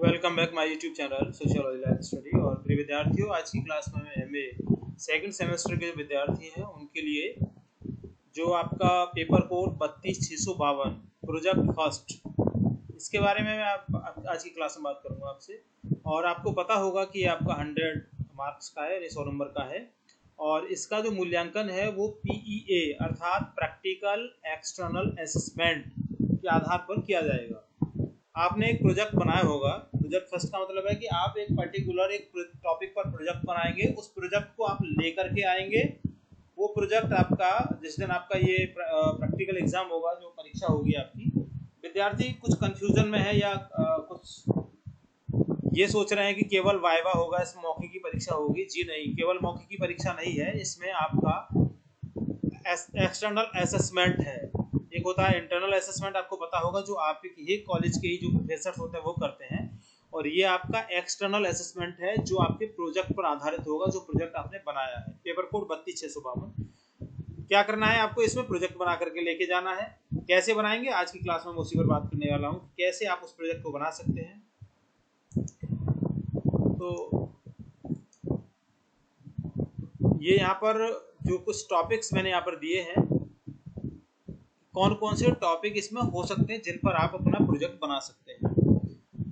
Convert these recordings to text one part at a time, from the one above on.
Welcome back my YouTube channel sociology life study. और प्रिय विद्यार्थियों, आज की क्लास में मैं एमए सेकंड सेमेस्टर के जो विद्यार्थी हैं उनके लिए जो आपका पेपर कोड 32,652 प्रोजेक्ट फर्स्ट, इसके बारे में मैं आज की क्लास में बात करूंगा आपसे। और आपको पता होगा कि आपका 100 मार्क्स का है, 100 नंबर का है। और इसका जो मूल्यांकन है वो PEA अर्थात प्रैक्टिकल एक्सटर्नल असेसमेंट के आधार पर किया जाएगा। आपने एक प्रोजेक्ट बनाया होगा। प्रोजेक्ट फर्स्ट का मतलब है कि आप एक पर्टिकुलर एक टॉपिक पर प्रोजेक्ट बनाएंगे, उस प्रोजेक्ट को आप लेकर के आएंगे। वो प्रोजेक्ट आपका जिस दिन आपका ये प्रैक्टिकल एग्जाम होगा, जो परीक्षा होगी आपकी, विद्यार्थी कुछ कंफ्यूजन में है या कुछ ये सोच रहे हैं कि केवल वाइवा होगा, इसमें मौखिक की परीक्षा होगी। जी नहीं, केवल मौखिक की परीक्षा नहीं है, इसमें आपका एक्सटर्नल असेसमेंट है। एक होता है इंटरनल असेसमेंट, आपको पता होगा, जो आपके कॉलेज के ही जो प्रोफेसर होते हैं वो करते हैं। और ये आपका एक्सटर्नल असेसमेंट है जो आपके प्रोजेक्ट पर आधारित होगा, जो प्रोजेक्ट आपने बनाया है। Paper code 32,652। क्या करना है आपको? इसमें प्रोजेक्ट बना करके लेके जाना है। कैसे बनाएंगे आज की क्लास में उसी पर बात करने वाला हूँ, कैसे आप उस प्रोजेक्ट को बना सकते हैं। तो ये यहाँ पर जो कुछ टॉपिक्स मैंने यहाँ पर दिए हैं, कौन कौन से टॉपिक इसमें हो सकते हैं जिन पर आप अपना प्रोजेक्ट बना सकते हैं।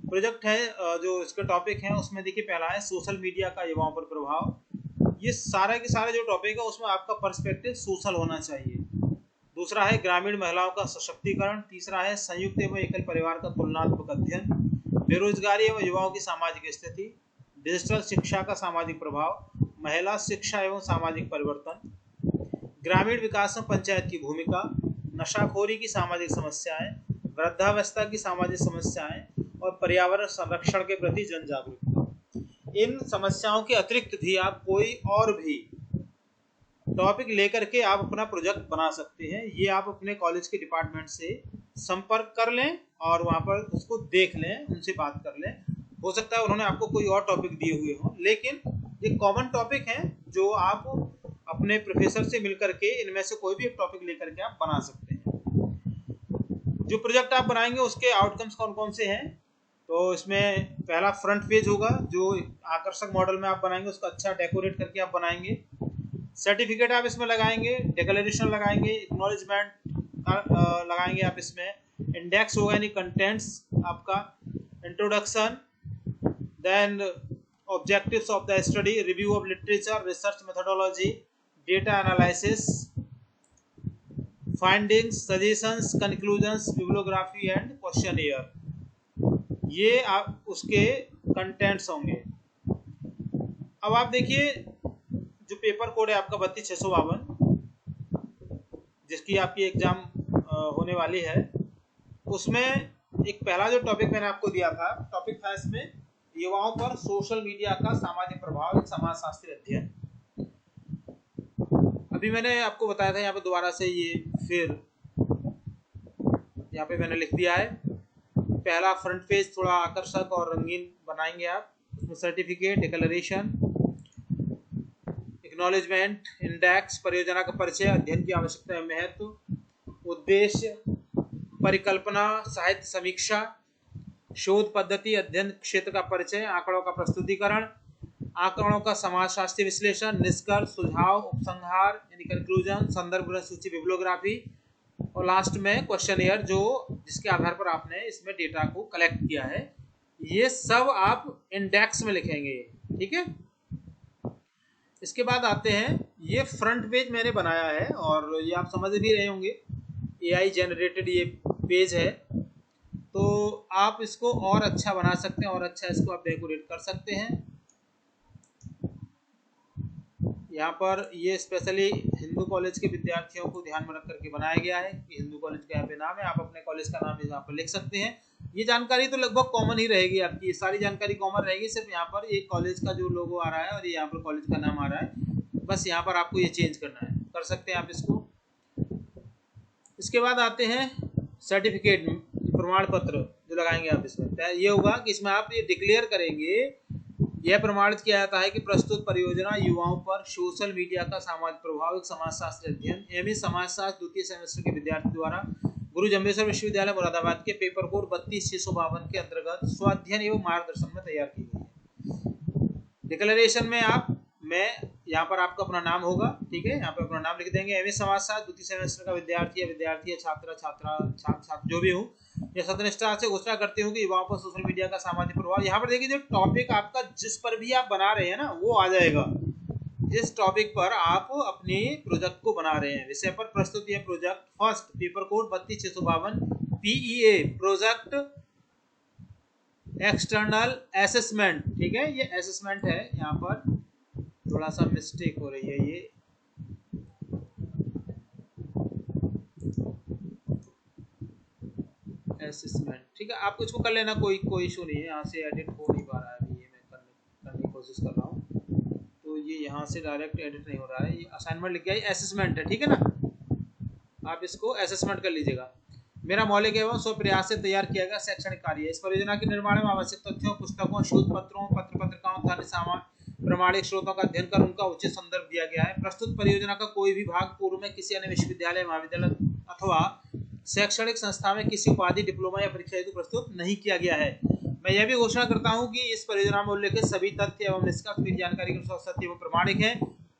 प्रोजेक्ट है जो इसके टॉपिक हैं, उसमें देखिए पहला है सोशल मीडिया का युवाओं पर प्रभाव। ये सारे के सारे जो टॉपिक है उसमें आपका पर्सपेक्टिव सोशल होना चाहिए। दूसरा है ग्रामीण महिलाओं का सशक्तिकरण। तीसरा है संयुक्त एवं एकल परिवार का तुलनात्मक अध्ययन। बेरोजगारी एवं युवाओं की सामाजिक स्थिति। डिजिटल शिक्षा का सामाजिक प्रभाव। महिला शिक्षा एवं सामाजिक परिवर्तन। ग्रामीण विकास में पंचायत की भूमिका। नशाखोरी की सामाजिक समस्याएं। वृद्धावस्था की सामाजिक समस्याएं और पर्यावरण संरक्षण के प्रति जन जागरूकता। इन समस्याओं के अतिरिक्त भी आप कोई और भी टॉपिक लेकर के आप अपना प्रोजेक्ट बना सकते हैं। ये आप अपने कॉलेज के डिपार्टमेंट से संपर्क कर लें और वहां पर उसको देख लें, उनसे बात कर लें। हो सकता है उन्होंने आपको कोई और टॉपिक दिए हुए हो, लेकिन ये कॉमन टॉपिक है जो आप अपने प्रोफेसर से मिलकर के इनमें से कोई भी एक टॉपिक लेकर के आप बना सकते हैं। जो प्रोजेक्ट आप बनाएंगे उसके आउटकम्स कौन कौन से हैं? तो इसमें पहला फ्रंट पेज होगा, जो आकर्षक मॉडल में आप बनाएंगे, उसको अच्छा डेकोरेट करके आप बनाएंगे। सर्टिफिकेट आप इसमें लगाएंगे, डिक्लेरेशन लगाएंगे, एक्नॉलेजमेंट लगाएंगे आप इसमें। इंडेक्स होगा यानी कंटेंट्स आपका, introduction, then objectives of the study, review of literature, research methodology, data analysis, findings, suggestions, conclusions, bibliography and questionnaire. ये आप उसके कंटेंट्स होंगे। अब आप देखिए जो पेपर कोड है आपका 32,652, जिसकी आपकी एग्जाम होने वाली है, उसमें एक पहला जो टॉपिक मैंने आपको दिया था, टॉपिक था इसमें युवाओं पर सोशल मीडिया का सामाजिक प्रभाव, एक समाजशास्त्री अध्ययन। अभी मैंने आपको बताया था, यहाँ पे दोबारा से ये फिर यहाँ पे मैंने लिख दिया है। पहला फ्रंट पेज थोड़ा आकर्षक और रंगीन बनाएंगे आप। उसमें सर्टिफिकेट, डिक्लेरेशन, एक्नॉलेजमेंट, इंडेक्स, परियोजना का परिचय, अध्ययन की आवश्यकता एवं महत्व, उद्देश्य, परिकल्पना, साहित्य समीक्षा, शोध पद्धति, अध्ययन क्षेत्र का परिचय, आंकड़ों का प्रस्तुतिकरण, आंकड़ों का समाजशास्त्री विश्लेषण, निष्कर्ष, सुझाव, उपसंहार यानी कंक्लूजन, संदर्भ ग्रंथ सूची, बिब्लियोग्राफी, और लास्ट में क्वेश्चनियर, जो जिसके आधार पर आपने इसमें डेटा को कलेक्ट किया है। ये सब आप इंडेक्स में लिखेंगे, ठीक है। इसके बाद आते हैं, ये फ्रंट पेज मैंने बनाया है और ये आप समझ भी रहे होंगे, AI जनरेटेड ये पेज है। तो आप इसको और अच्छा बना सकते हैं और अच्छा इसको आप डेकोरेट कर सकते हैं। यहाँ पर ये स्पेशली हिंदू कॉलेज के विद्यार्थियों को ध्यान में रख करके बनाया गया है कि हिंदू कॉलेज का यहाँ पे नाम है, आप अपने कॉलेज का नाम यहाँ पर लिख सकते हैं। ये जानकारी तो लगभग कॉमन ही रहेगी आपकी, ये सारी जानकारी कॉमन रहेगी, सिर्फ यहाँ पर एक कॉलेज का जो लोगो आ रहा है और ये यहाँ पर कॉलेज का नाम आ रहा है, बस यहाँ पर आपको ये चेंज करना है, कर सकते हैं आप इसको। इसके बाद आते हैं सर्टिफिकेट, प्रमाण पत्र जो लगाएंगे आप इसमें। ये होगा कि इसमें आप ये डिक्लेयर करेंगे, यह प्रमाणित किया जाता है कि प्रस्तुत परियोजना युवाओं पर सोशल मीडिया का सामाजिक प्रभाव, एक समाजशास्त्री अध्ययन, एमए समाजशास्त्र द्वितीय सेमेस्टर के विद्यार्थी द्वारा गुरु जम्बेश्वर विश्वविद्यालय मुरादाबाद के पेपर कोड 32/652 के अंतर्गत स्वाध्ययन एवं मार्गदर्शन में तैयार की गई है। डिक्लेरेशन में मैं यहाँ पर आपका अपना नाम होगा, ठीक है, यहाँ पे अपना नाम लिख देंगे। एमए समाजशास्त्र द्वितीय सेमेस्टर का विद्यार्थी या छात्र जो भी हूँ, यह सत्यनिष्ठा से घोषणा करती हूँ कि युवाओं पर सोशल मीडिया का सामाजिक प्रभाव। यहाँ पर देखिए जो टॉपिक आपका जिस पर भी आप बना रहे हैं ना वो आ जाएगा, जिस टॉपिक पर आप अपने प्रोजेक्ट को बना रहे हैं। विषय पर प्रस्तुति है project. First paper code 32/652 PEA project external assessment, ठीक है, ये असेसमेंट है, यहाँ पर थोड़ा सा मिस्टेक हो रही है, ये असेसमेंट, ठीक है, आप इसको कर लेना, कोई इशू नहीं है। यहाँ से एडिट हो नहीं पा रहा है अभी, ये मैं करने की कोशिश कर रहा हूँ, तो ये यहाँ से डायरेक्ट एडिट नहीं हो रहा है। ये असाइनमेंट लिख गया, असेसमेंट है, ठीक है ना, आप इसको असेसमेंट कर लीजिएगा। मेरा मौलिक एवं स्वप्रयास से तैयार किया गया शैक्षणिक कार्य। इस परियोजना के निर्माण में आवश्यक तथ्यों, पुस्तकों, शोध पत्रों, पत्रिकाओं, अन्य सामान्य प्रमाणिक स्रोतों का अध्ययन कर उनका उचित संदर्भ दिया गया है। प्रस्तुत परियोजना का कोई भी भाग पूर्व में किसी अन्य विश्वविद्यालय, महाविद्यालय अथवा शैक्षणिक संस्था में किसी उपाधि, डिप्लोमा या परीक्षा हेतु प्रस्तुत नहीं किया गया है। मैं यह भी घोषणा करता हूं कि इस परियोजना में उल्लेखित सभी तथ्य एवं निष्कर्ष मेरी जानकारी के अनुसार सत्य एवं प्रमाणिक है।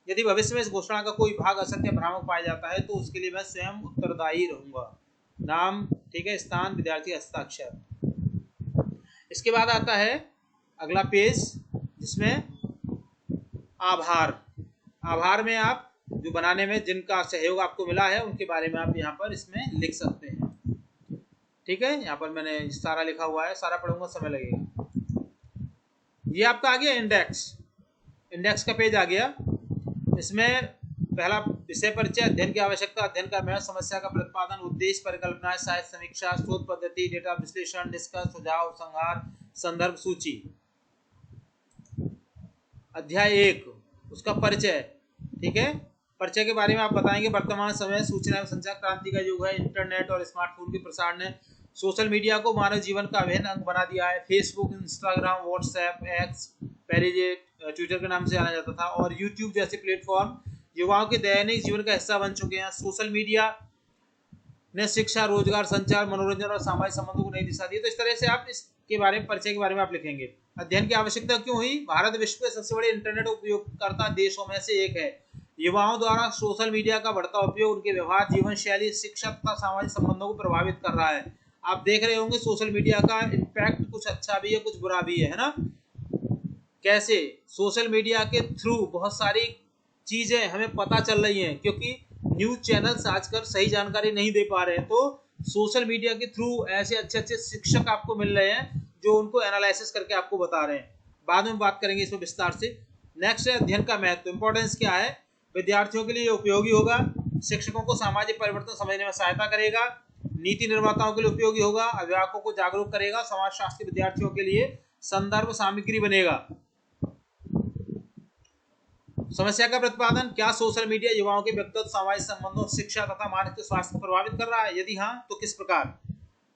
यदि भविष्य में इस घोषणा का कोई भाग असत्य, भ्रामक पाया जाता है तो उसके लिए मैं स्वयं उत्तरदायी रहूंगा। नाम, ठीक है, स्थान, विद्यार्थी, हस्ताक्षर। इसके बाद आता है अगला पेज, जिसमें आभार में आप जो बनाने में जिनका सहयोग आपको मिला है उनके बारे में आप यहाँ पर इसमें लिख सकते हैं, ठीक है। यहाँ पर मैंने सारा लिखा हुआ है, सारा पढ़ूंगा समय लगेगा। ये आपका आ गया इंडेक्स का पेज आ गया। इसमें पहला विषय परिचय, अध्ययन की आवश्यकता, अध्ययन का महत्व, समस्या का प्रतिपादन, उद्देश्य, परिकल्पनाएं, साहित्य समीक्षा, शोध पद्धति, डेटा विश्लेषण, निष्कर्ष, सुझाव, संहार, संदर्भ सूची। अध्याय 1 उसका परिचय, ठीक है। परिचय के बारे में आप बताएंगे वर्तमान समय सूचना एवं संचार क्रांति का युग है। इंटरनेट और स्मार्टफोन के प्रसार ने सोशल मीडिया को मानव जीवन का अभिन्न अंग बना दिया है। फेसबुक, इंस्टाग्राम, व्हाट्सएप, एक्स, पहले ट्विटर के नाम से जाना जाता था, और यूट्यूब जैसे प्लेटफॉर्म युवाओं के दैनिक जीवन का हिस्सा बन चुके हैं। सोशल मीडिया ने शिक्षा, रोजगार, संचार, मनोरंजन और सामाजिक संबंधों को नई दिशा दी। तो इस तरह से आप इसके बारे में, परिचय के बारे में आप लिखेंगे। अध्ययन की आवश्यकता क्यों हुई? भारत विश्व के सबसे बड़े इंटरनेट उपयोगकर्ता देशों में से एक है। युवाओं द्वारा सोशल मीडिया का बढ़ता उपयोग उनके व्यवहार, जीवन शैली, शिक्षा तथा सामाजिक संबंधों को प्रभावित कर रहा है। आप देख रहे होंगे सोशल मीडिया का इम्पैक्ट कुछ अच्छा भी है, कुछ बुरा भी है ना। कैसे सोशल मीडिया के थ्रू बहुत सारी चीजें हमें पता चल रही हैं, क्योंकि न्यूज चैनल्स आजकल सही जानकारी नहीं दे पा रहे हैं, तो सोशल मीडिया के थ्रू ऐसे अच्छे अच्छे शिक्षक आपको मिल रहे हैं जो उनको एनालिसिस करके आपको बता रहे हैं। बाद में बात करेंगे इसमें विस्तार से। नेक्स्ट है अध्ययन का महत्व, इंपॉर्टेंस क्या है। विद्यार्थियों के लिए उपयोगी होगा, शिक्षकों को सामाजिक परिवर्तन समझने में सहायता करेगा, नीति निर्माताओं के लिए उपयोगी होगा, अभिभावकों को जागरूक करेगा, समाजशास्त्री विद्यार्थियों के लिए संदर्भ सामग्री बनेगा। समस्या का प्रतिपादन, क्या सोशल मीडिया युवाओं के व्यक्तिगत, सामाजिक संबंधों, शिक्षा तथा मानसिक स्वास्थ्य को प्रभावित कर रहा है? यदि हाँ तो किस प्रकार?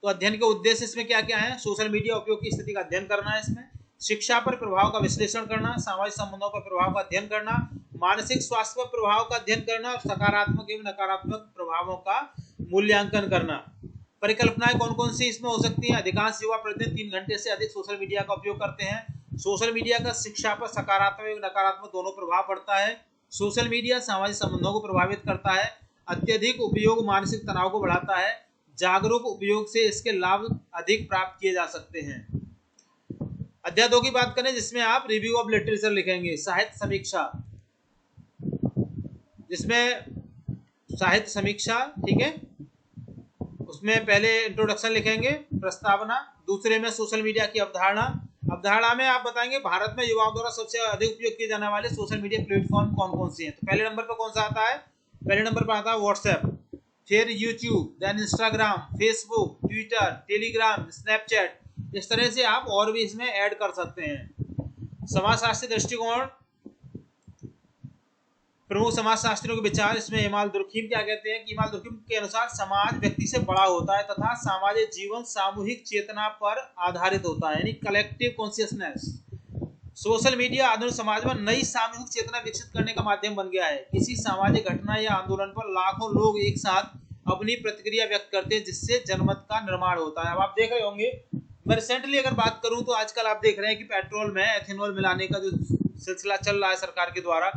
तो अध्ययन के उद्देश्य इसमें क्या क्या है? सोशल मीडिया उपयोग की स्थिति का अध्ययन करना है, इसमें शिक्षा पर प्रभाव का विश्लेषण करना, सामाजिक संबंधों पर प्रभाव का अध्ययन करना, मानसिक स्वास्थ्य पर प्रभाव का अध्ययन करना और सकारात्मक एवं नकारात्मक प्रभावों का मूल्यांकन करना। परिकल्पनाएं कौन कौन सी इसमें हो सकती हैं? अधिकांश युवा प्रतिदिन 3 घंटे से अधिक सोशल मीडिया का उपयोग करते हैं। सोशल मीडिया का शिक्षा पर सकारात्मक एवं नकारात्मक दोनों प्रभाव पड़ता है। सोशल मीडिया सामाजिक संबंधों को प्रभावित करता है। अत्यधिक उपयोग मानसिक तनाव को बढ़ाता है। जागरूक उपयोग से इसके लाभ अधिक प्राप्त किए जा सकते हैं। अध्याय 2 की बात करें, जिसमें आप रिव्यू ऑफ लिटरेचर लिखेंगे, साहित्य समीक्षा, जिसमें साहित्य समीक्षा, ठीक है, उसमें पहले इंट्रोडक्शन लिखेंगे, प्रस्तावना, दूसरे में सोशल मीडिया की अवधारणा में आप बताएंगे भारत में युवाओं द्वारा सबसे अधिक उपयोग किए जाने वाले सोशल मीडिया प्लेटफॉर्म कौन कौन से हैं। तो पहले नंबर पर कौन सा आता है? पहले नंबर पर आता है व्हाट्सएप, फिर YouTube, then Instagram, Facebook, Twitter, Telegram, Snapchat. इस तरह से आप और भी इसमें ऐड कर सकते हैं। समाजशास्त्री दृष्टिकोण, प्रमुख समाजशास्त्रियों के विचार, इसमें इमाल दुर्खीम क्या कहते हैं कि इमाल दुर्खीम के अनुसार समाज व्यक्ति से बड़ा होता है तथा सामाजिक जीवन सामूहिक चेतना पर आधारित होता है, यानी कलेक्टिव कॉन्शियसनेस। सोशल मीडिया आधुनिक समाज में नई सामूहिक चेतना विकसित करने का माध्यम बन गया है। किसी सामाजिक घटना या आंदोलन पर लाखों लोग एक साथ अपनी प्रतिक्रिया व्यक्त करते हैं, जिससे जनमत का निर्माण होता है। अब आप देख रहे होंगे, मैं रिसेंटली अगर बात करूं तो आजकल आप देख रहे हैं कि पेट्रोल में एथेनॉल मिलाने का जो सिलसिला चल रहा है सरकार के द्वारा,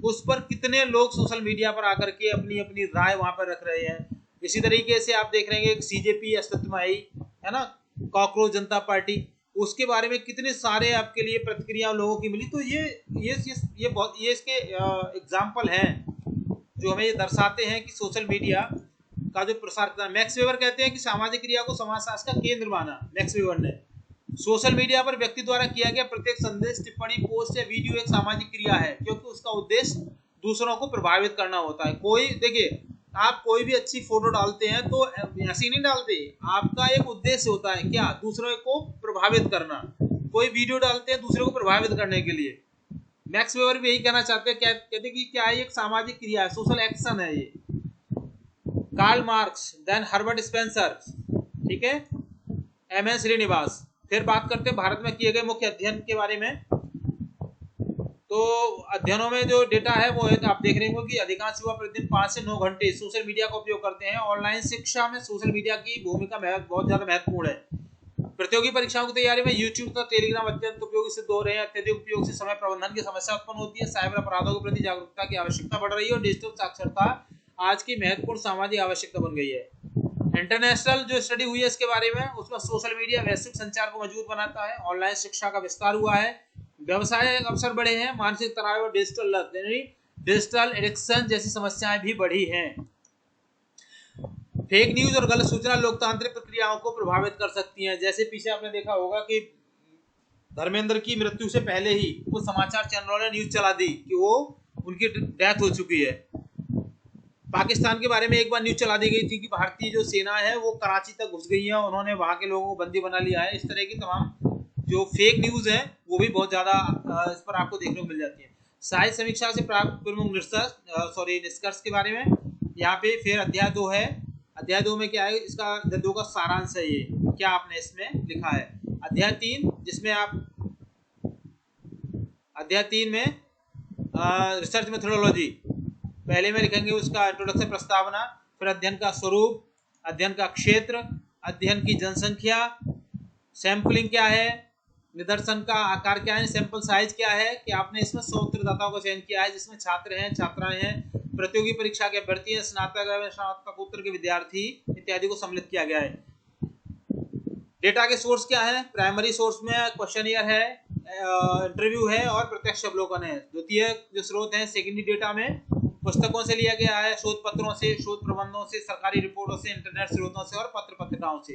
उस पर कितने लोग सोशल मीडिया पर आकर के अपनी अपनी राय वहां पर रख रहे हैं। इसी तरीके से आप देख रहे हैं सीजेपी अस्तित्व में आई है ना, कॉकरोच जनता पार्टी, उसके बारे में कितने सारे आपके लिए प्रतिक्रिया लोगों की मिली। तो ये इसके एग्जाम्पल हैं जो हमें ये दर्शाते हैं कि सोशल मीडिया का जो प्रसार करता है। मैक्स वेबर कहते हैं कि सामाजिक क्रिया को समाजशास्त्र का केंद्र माना मैक्स वेबर ने। सोशल मीडिया पर व्यक्ति द्वारा किया गया प्रत्येक संदेश, टिप्पणी, पोस्ट या वीडियो एक सामाजिक क्रिया है, क्योंकि उसका उद्देश्य दूसरों को प्रभावित करना होता है। कोई देखिए, आप कोई भी अच्छी फोटो डालते हैं तो ऐसे ही नहीं डालते, आपका एक उद्देश्य होता है, क्या, दूसरों को प्रभावित करना। कोई वीडियो डालते हैं दूसरों को प्रभावित करने के लिए। मैक्स वेबर भी यही कहना चाहते हैं, कहते कि क्या है, एक सामाजिक क्रिया है, सोशल एक्शन है ये। Karl Marx, then Herbert Spencer, ठीक है, एम.एन. श्रीनिवास। फिर बात करते हैं भारत में किए गए मुख्य अध्ययन के बारे में। तो अध्ययनों में जो डेटा है वो है, आप देख रहे होंगे कि अधिकांश युवा प्रतिदिन 5 से 9 घंटे सोशल मीडिया का उपयोग करते हैं। ऑनलाइन शिक्षा में सोशल मीडिया की भूमिका बहुत ज्यादा महत्वपूर्ण है। प्रतियोगी परीक्षाओं की तैयारी में यूट्यूब तथा टेलीग्राम अत्यंत उपयोगी सिद्ध हो रहे हैं। अत्यधिक उपयोग से समय प्रबंधन की समस्या उत्पन्न होती है, साइबर अपराधों के प्रति जागरूकता की आवश्यकता बढ़ रही है और डिजिटल साक्षरता आज की महत्वपूर्ण सामाजिक आवश्यकता बन गई है। इंटरनेशनल जो स्टडी हुई है इसके बारे में, उसमें सोशल मीडिया वैश्विक संचार को मजबूत बनाता है, ऑनलाइन शिक्षा का विस्तार हुआ है, व्यवसाय अवसर बढ़े हैं, मानसिक तनाव और डिजिटल लत यानी डिजिटल एडिक्शन जैसी समस्याएं भी बढ़ी हैं। फेक न्यूज और गलत सूचना लोकतांत्रिक प्रक्रियाओं को प्रभावित कर सकती हैं। जैसे पीछे आपने देखा होगा कि धर्मेंद्र की मृत्यु से पहले ही वो समाचार चैनलों ने न्यूज चला दी कि वो उनकी डेथ हो चुकी है। पाकिस्तान के बारे में एक बार न्यूज चला दी गई थी कि भारतीय जो सेना है वो कराची तक घुस गई है, उन्होंने वहां के लोगों को बंदी बना लिया है। इस तरह की तमाम जो फेक न्यूज है वो भी बहुत ज्यादा इस पर आपको देखने को मिल जाती है। साहित्य समीक्षा से प्राप्त प्रमुख निष्कर्ष के बारे में यहाँ पे फिर अध्याय 2 है। अध्याय 2 में क्या है, इसका दो का सारांश है, ये क्या आपने इसमें लिखा है। अध्याय 3 जिसमें आप अध्याय 3 में रिसर्च मेथोडोलॉजी पहले में लिखेंगे, उसका इंट्रोडक्शन प्रस्तावना, फिर अध्ययन का स्वरूप, अध्ययन का क्षेत्र, अध्ययन की जनसंख्या, सैंपलिंग क्या है, निदर्शन का आकार क्या है, सैंपल साइज क्या है, कि आपने इसमें 100 उत्तरदाताओं का चयन किया है जिसमें छात्र हैं, छात्राएं हैं, प्रतियोगी परीक्षा के अभ्यर्थी हैं, स्नातक एवं स्नातकोत्तर के विद्यार्थी इत्यादि को सम्मिलित किया गया है। डेटा के सोर्स क्या है, प्राइमरी सोर्स में क्वेश्चनियर है, इंटरव्यू है और प्रत्यक्ष अवलोकन है। द्वितीय जो स्रोत है सेकेंडरी डेटा में पुस्तकों से लिया गया है, शोध पत्रों से, शोध प्रबंधों से, सरकारी रिपोर्टों से, इंटरनेट स्रोतों से और पत्र पत्रिकाओं से।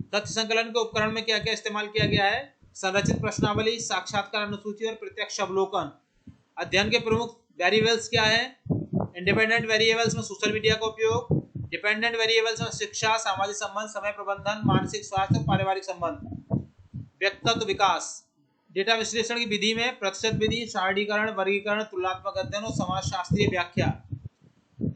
तथ्य संकलन के उपकरण में क्या क्या इस्तेमाल किया गया है, संरचित प्रश्नावली, साक्षात्कार अनुसूची और प्रत्यक्ष अवलोकन। अध्ययन के प्रमुख वेरिएबल्स क्या है, इंडिपेंडेंट वेरिएबल्स में सोशल मीडिया का उपयोग, डिपेंडेंट वेरिएबल्स में शिक्षा, सामाजिक संबंध, समय प्रबंधन, मानसिक स्वास्थ्य और पारिवारिक संबंध। व्यक्तित्व विकास, डेटा विश्लेषण की विधि में प्रतिशत विधि, सारणीकरण, वर्गीकरण, तुलनात्मक अध्ययन और समाजशास्त्रीय व्याख्या।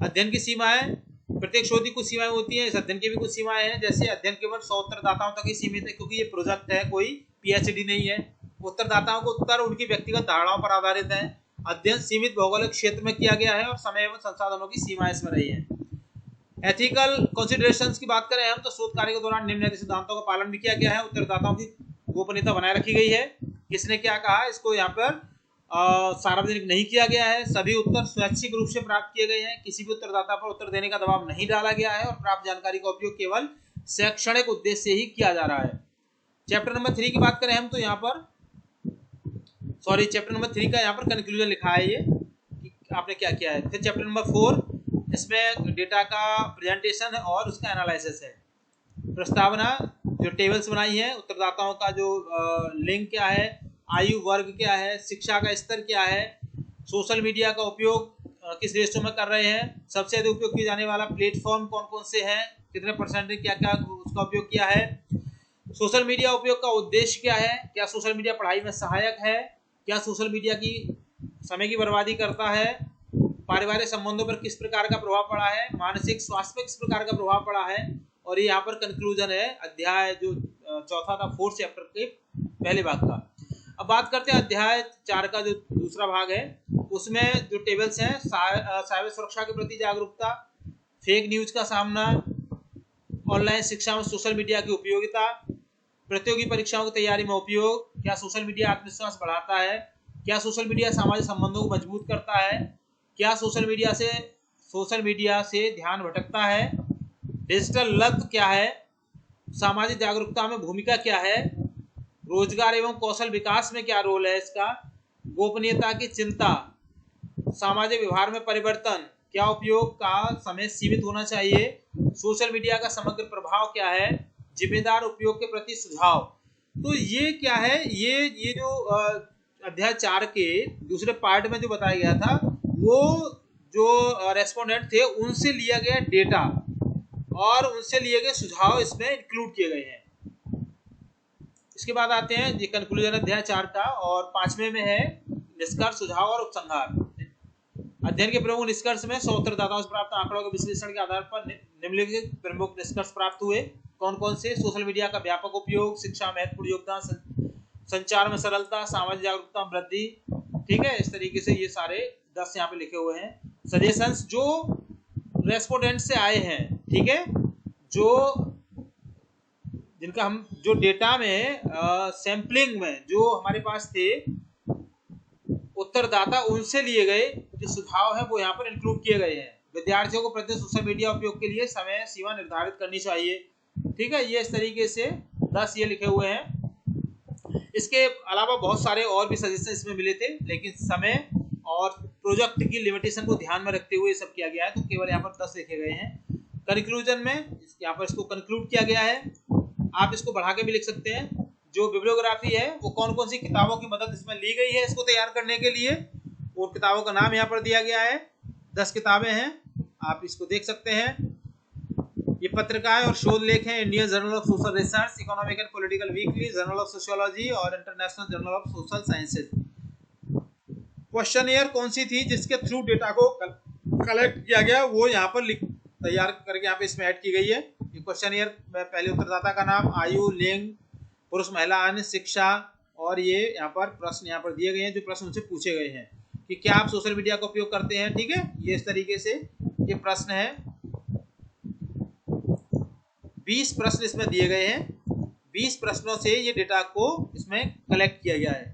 अध्ययन की सीमाएं, प्रत्येक शोध की कुछ सीमाएं होती हैं, इस अध्ययन की भी कुछ सीमाएं हैं। जैसे अध्ययन केवल 100 उत्तरदाताओं तक ही सीमित है, क्योंकि ये प्रोजेक्ट है, कोई पीएचडी नहीं है। उत्तरदाताओं को उत्तर उनकी व्यक्तिगत धारणाओं पर आधारित है। अध्ययन सीमित भौगोलिक क्षेत्र में किया गया है और समय एवं संसाधनों की सीमाएं इसमें रही है। एथिकल कंसिडरेशंस की बात करें हम तो शोध कार्य के दौरान निम्नलिखित सिद्धांतों का पालन भी किया गया है। उत्तरदाताओं की गोपनीयता बनाए रखी गई है। किसने क्या कहा, इसको यहाँ पर सार्वजनिक नहीं किया गया है। सभी उत्तर स्वैच्छिक रूप से प्राप्त किए गए हैं। किसी भी उत्तरदाता पर उत्तर देने का दबाव नहीं डाला गया है और प्राप्त जानकारी का उपयोग केवल शैक्षणिक उद्देश्य से ही किया जा रहा है। चैप्टर नंबर 3 की बात करें हम तो यहाँ पर चैप्टर नंबर 3 का यहाँ पर कंक्लूजन लिखा है, ये कि आपने क्या किया है। फिर चैप्टर नंबर 4 इसमें डेटा का प्रेजेंटेशन है और उसका एनालिसिस है। प्रस्तावना, जो टेबल्स बनाई है, उत्तरदाताओं का जो लिंक क्या है, आयु वर्ग क्या है, शिक्षा का स्तर क्या है, सोशल मीडिया का उपयोग किस देशों में कर रहे हैं, सबसे अधिक उपयोग किए जाने वाला प्लेटफॉर्म कौन कौन से हैं, कितने % क्या क्या उसका उपयोग किया है, सोशल मीडिया उपयोग का उद्देश्य क्या है, क्या सोशल मीडिया पढ़ाई में सहायक है, क्या सोशल मीडिया की समय की बर्बादी करता है, पारिवारिक संबंधों पर किस प्रकार का प्रभाव पड़ा है, मानसिक स्वास्थ्य पर किस प्रकार का प्रभाव पड़ा है। और ये यहाँ पर कंक्लूजन है अध्याय जो चौथा था 4th चैप्टर के पहले भाग का। अब बात करते हैं अध्याय 4 का जो दूसरा भाग है, उसमें जो टेबल्स हैं, साइबर सुरक्षा के प्रति जागरूकता, फेक न्यूज का सामना, ऑनलाइन शिक्षा में सोशल मीडिया की उपयोगिता, प्रतियोगी परीक्षाओं की तैयारी में उपयोग, क्या सोशल मीडिया आत्मविश्वास बढ़ाता है, क्या सोशल मीडिया सामाजिक संबंधों को मजबूत करता है, क्या सोशल मीडिया से ध्यान भटकता है, डिजिटल लत क्या है, सामाजिक जागरूकता में भूमिका क्या है, रोजगार एवं कौशल विकास में क्या रोल है इसका, गोपनीयता की चिंता, सामाजिक व्यवहार में परिवर्तन, क्या उपयोग का समय सीमित होना चाहिए, सोशल मीडिया का समग्र प्रभाव क्या है, जिम्मेदार उपयोग के प्रति सुझाव। तो ये क्या है, ये जो अध्याय 4 के दूसरे पार्ट में जो बताया गया था, वो जो रेस्पोंडेंट थे उनसे लिया गया डेटा और उनसे लिए गए सुझाव इसमें इंक्लूड किए गए हैं। इसके बाद आते हैं ये कंक्लूजन अध्याय 4 का, और 5वें में है निष्कर्ष, सुझाव और उपसंहार। अध्ययन के प्रमुख निष्कर्ष में 100 उत्तरदाताओं से प्राप्त आंकड़ों के विश्लेषण के आधार पर निम्नलिखित प्रमुख निष्कर्ष प्राप्त हुए। कौन कौन से? सोशल मीडिया का व्यापक उपयोग, शिक्षा में महत्वपूर्ण योगदान, संचार में सरलता, सामाजिक जागरूकता में वृद्धि। ठीक है, इस तरीके से ये सारे 10 यहाँ पे लिखे हुए हैं। सजेशंस जो रेस्पोंडेंट से आए हैं, ठीक है, जिनका हम जो डेटा में सैंपलिंग में जो हमारे पास थे उत्तरदाता, उनसे लिए गए जो सुझाव है वो यहाँ पर इंक्लूड किए गए हैं। विद्यार्थियों को प्रति सोशल मीडिया उपयोग के लिए समय सीमा निर्धारित करनी चाहिए। ठीक है, ये इस तरीके से 10 ये लिखे हुए हैं। इसके अलावा बहुत सारे और भी सजेशन इसमें मिले थे, लेकिन समय और प्रोजेक्ट की लिमिटेशन को ध्यान में रखते हुए सब किया गया है, तो केवल यहाँ पर 10 लिखे गए हैं। कंक्लूजन में यहाँ पर इसको कंक्लूड किया गया है। आप इसको बढ़ा के भी लिख सकते हैं। जो बिब्लियोग्राफी है वो कौन कौन सी किताबों की मदद इसमें ली गई है इसको तैयार करने के लिए, वो किताबों का नाम यहाँ पर दिया गया है। 10 किताबें हैं, आप इसको देख सकते हैं। ये पत्रिकाएं और शोध लेख हैं: Indian journal of social research, economic and political weekly, journal of sociology और international journal of social sciences. Questionnaire कौन सी थी जिसके थ्रू डेटा को कलेक्ट किया गया, वो यहाँ पर तैयार करके यहाँ पे इसमें ऐड की गई है। ये क्वेश्चनियर में पहले उत्तरदाता का नाम, आयु, लिंग, पुरुष महिला, अन्य, शिक्षा, और ये यहाँ पर प्रश्न यहाँ पर दिए गए हैं जो प्रश्न उनसे पूछे गए हैं कि क्या आप सोशल मीडिया का उपयोग करते हैं। ठीक है, ये इस तरीके से ये प्रश्न है। 20 प्रश्न इसमें दिए गए हैं। 20 प्रश्नों से ये डेटा को इसमें कलेक्ट किया गया है।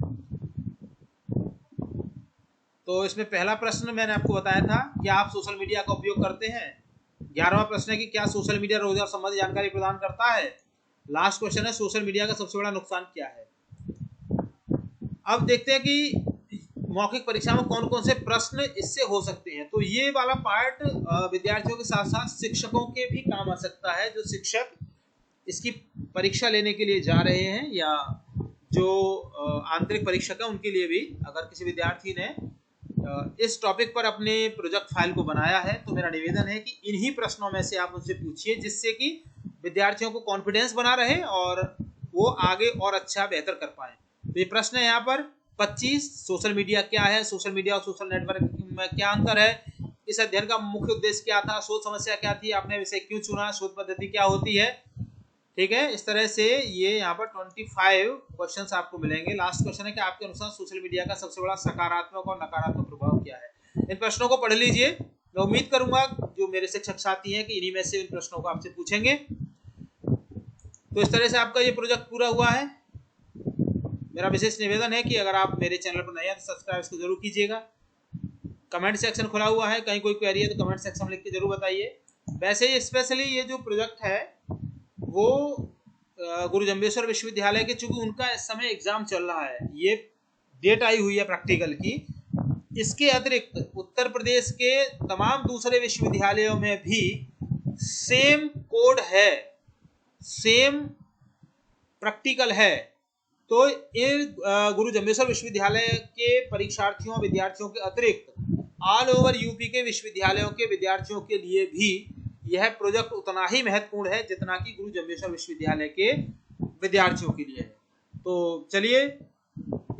तो इसमें पहला प्रश्न मैंने आपको बताया था, क्या आप सोशल मीडिया का उपयोग करते हैं। 11वां प्रश्न है कि क्या सोशल मीडिया रोजगार संबंधी जानकारी प्रदान करता है। लास्ट क्वेश्चन है, सोशल मीडिया का सबसे बड़ा नुकसान क्या है। अब देखते हैं कि मौखिक परीक्षा में कौन कौन से प्रश्न इससे हो सकते हैं। तो ये वाला पार्ट विद्यार्थियों के साथ साथ शिक्षकों के भी काम आ सकता है। जो शिक्षक इसकी परीक्षा लेने के लिए जा रहे हैं या जो आंतरिक परीक्षक है उनके लिए भी, अगर किसी विद्यार्थी ने इस टॉपिक पर अपने प्रोजेक्ट फाइल को बनाया है तो मेरा निवेदन है कि इन्हीं प्रश्नों में से आप उनसे पूछिए, जिससे कि विद्यार्थियों को कॉन्फिडेंस बना रहे और वो आगे और अच्छा बेहतर कर पाए। तो ये प्रश्न है यहाँ पर 25, सोशल मीडिया क्या है, सोशल मीडिया और सोशल नेटवर्क में क्या अंतर है, इस अध्ययन का मुख्य उद्देश्य क्या था, शोध समस्या क्या थी, आपने विषय क्यों चुना, शोध पद्धति क्या होती है। ठीक है, इस तरह से ये यहाँ पर 25 क्वेश्चंस आपको मिलेंगे। लास्ट क्वेश्चन है कि आपके अनुसार सोशल मीडिया का सबसे बड़ा सकारात्मक और नकारात्मक प्रभाव क्या है। इन प्रश्नों को पढ़ लीजिए। मैं उम्मीद करूंगा जो मेरे शिक्षक साथी हैं कि इन्हीं में से इन प्रश्नों को आपसे पूछेंगे। तो इस तरह से आपका ये प्रोजेक्ट पूरा हुआ है। मेरा विशेष निवेदन है कि अगर आप मेरे चैनल पर नए हैं तो सब्सक्राइब इसको जरूर कीजिएगा। कमेंट सेक्शन खुला हुआ है, कहीं कोई क्वेरी है तो कमेंट सेक्शन में लिख के जरूर बताइए। वैसे ही स्पेशली ये जो प्रोजेक्ट है वो गुरु जम्बेश्वर विश्वविद्यालय के, चूंकि उनका इस समय एग्जाम चल रहा है, ये डेट आई हुई है प्रैक्टिकल की। इसके अतिरिक्त उत्तर प्रदेश के तमाम दूसरे विश्वविद्यालयों में भी सेम कोड है, सेम प्रैक्टिकल है। तो इन गुरु जम्बेश्वर विश्वविद्यालय के परीक्षार्थियों विद्यार्थियों के अतिरिक्त ऑल ओवर यूपी के विश्वविद्यालयों के विद्यार्थियों के लिए भी यह प्रोजेक्ट उतना ही महत्वपूर्ण है जितना कि गुरु जम्बेश्वर विश्वविद्यालय के विद्यार्थियों के लिए है। तो चलिए,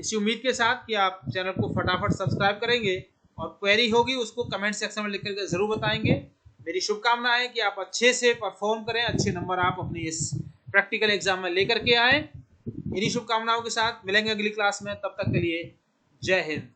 इसी उम्मीद के साथ कि आप चैनल को फटाफट सब्सक्राइब करेंगे और क्वेरी होगी उसको कमेंट सेक्शन में लिख करके जरूर बताएंगे। मेरी शुभकामना है कि आप अच्छे से परफॉर्म करें, अच्छे नंबर आप अपनी इस प्रैक्टिकल एग्जाम में लेकर के आए। इन्हीं शुभकामनाओं के साथ मिलेंगे अगली क्लास में। तब तक के लिए जय हिंद।